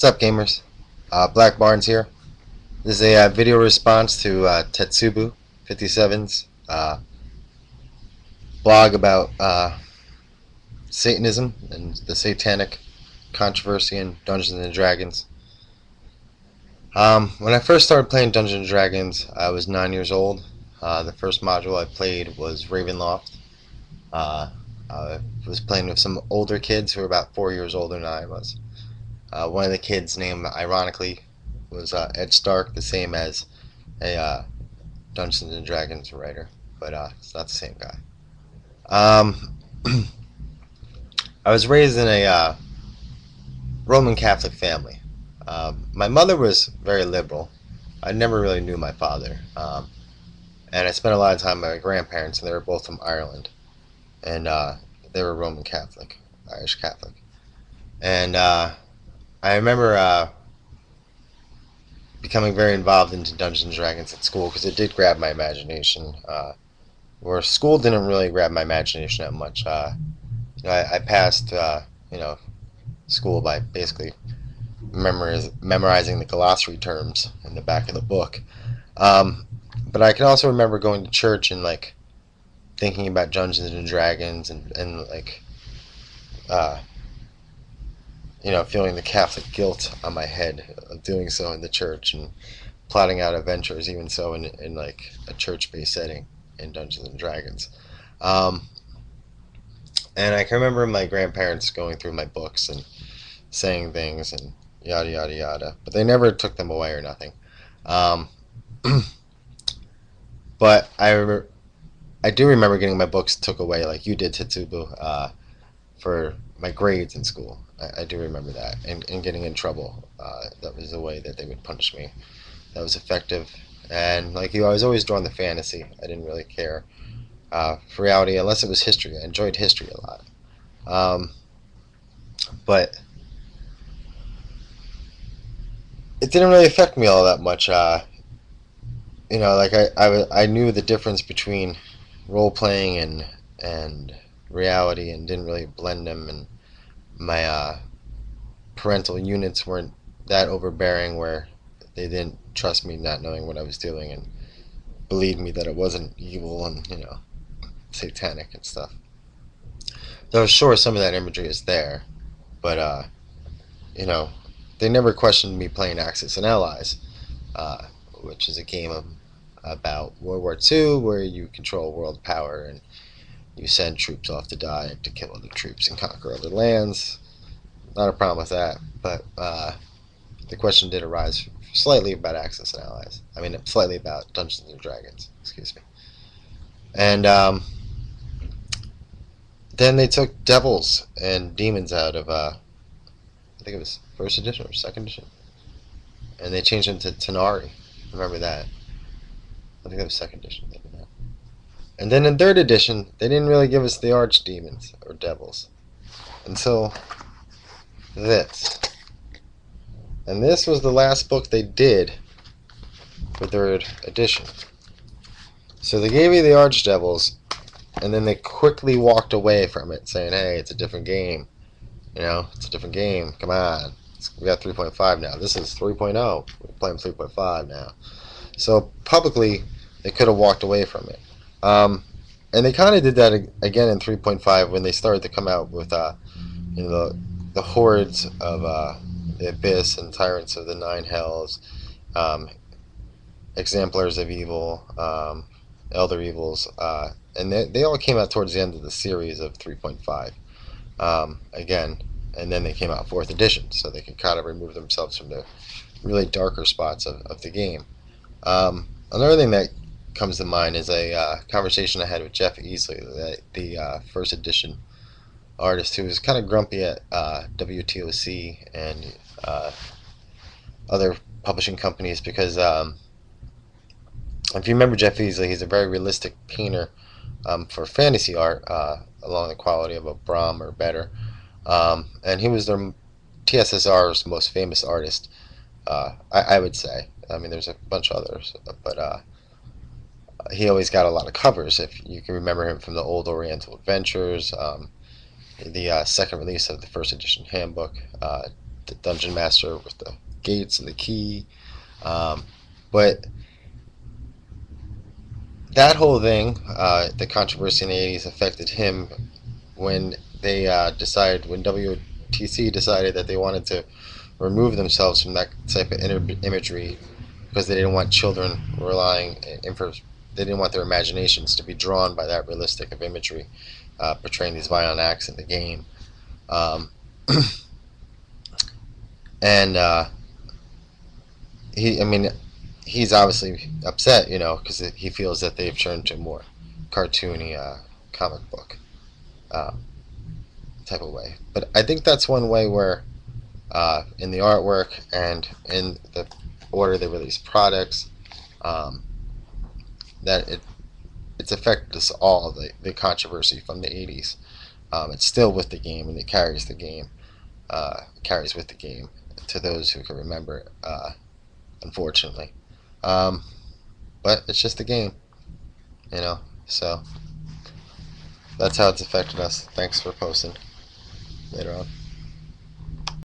What's up, gamers? Black Barnes here. This is a video response to Tetsubu 57's blog about Satanism and the Satanic controversy in Dungeons and Dragons. When I first started playing Dungeons and Dragons, I was 9 years old. The first module I played was Ravenloft. I was playing with some older kids who were about 4 years older than I was. One of the kids' name, ironically, was Ed Stark, the same as a Dungeons and Dragons writer, but it's not the same guy. I was raised in a Roman Catholic family. My mother was very liberal. I never really knew my father, and I spent a lot of time with my grandparents, and they were both from Ireland, and they were Roman Catholic, Irish Catholic, and I remember becoming very involved into Dungeons and Dragons at school because it did grab my imagination. Where school didn't really grab my imagination that much. I passed school by basically memorizing the glossary terms in the back of the book. But I can also remember going to church and thinking about Dungeons and Dragons and feeling the Catholic guilt on my head of doing so in the church and plotting out adventures, even so in a church-based setting in Dungeons and Dragons. And I can remember my grandparents going through my books and saying things and yada yada yada, but they never took them away or nothing. But I do remember getting my books took away, like you did, Tetsubu, for my grades in school. I do remember that, and getting in trouble. That was the way that they would punish me. That was effective. And like you, I was always drawn to fantasy. I didn't really care for reality unless it was history. I enjoyed history a lot. But it didn't really affect me all that much. I knew the difference between role-playing and reality and didn't really blend them, and my parental units weren't that overbearing where they didn't trust me not knowing what I was doing and believed me that it wasn't evil and satanic and stuff. Though sure, some of that imagery is there, but they never questioned me playing Axis and Allies, which is a game about World War II where you control world power and you send troops off to die to kill other troops and conquer other lands. Not a problem with that, but the question did arise slightly about Axis and Allies. I mean, slightly about Dungeons and Dragons, excuse me. And then they took devils and demons out of, I think it was first edition or second edition, and they changed them to Tanari. Remember that? I think that was second edition. And then in third edition, they didn't really give us the archdemons or devils until this. And this was the last book they did for third edition. So they gave you the archdevils, and then they quickly walked away from it, saying, hey, it's a different game. It's a different game. Come on. We got 3.5 now. This is 3.0. We're playing 3.5 now. So publicly, they could have walked away from it. And they kind of did that again in 3.5 when they started to come out with the hordes of the Abyss and Tyrants of the Nine Hells, Exemplars of Evil, Elder Evils, and they all came out towards the end of the series of 3.5 again, and then they came out 4th edition, so they could kind of remove themselves from the really darker spots of the game. Another thing that comes to mind is a conversation I had with Jeff Easley, the first edition artist, who was kind of grumpy at WTOC and other publishing companies because if you remember Jeff Easley, he's a very realistic painter for fantasy art along the quality of a Brahm or better, and he was their TSSR's most famous artist, I would say. I mean, there's a bunch of others, but he always got a lot of covers. If you can remember him from the old Oriental Adventures, the second release of the first edition handbook, the dungeon master with the gates and the key. Um, but that whole thing, the controversy in the 80s, affected him when they decided, when WTC decided that they wanted to remove themselves from that type of imagery because they didn't want children relying they didn't want their imaginations to be drawn by that realistic of imagery, portraying these violent acts in the game. Um, and I mean, he's obviously upset, because he feels that they've turned to a more cartoony comic book um, type of way. But I think that's one way where, in the artwork and in the order they release products, um, that it's affected us all. The controversy from the 80s. It's still with the game, and it carries the game, carries with the game to those who can remember it. Unfortunately, um, but it's just a game, you know. So that's how it's affected us. Thanks for posting. Later on.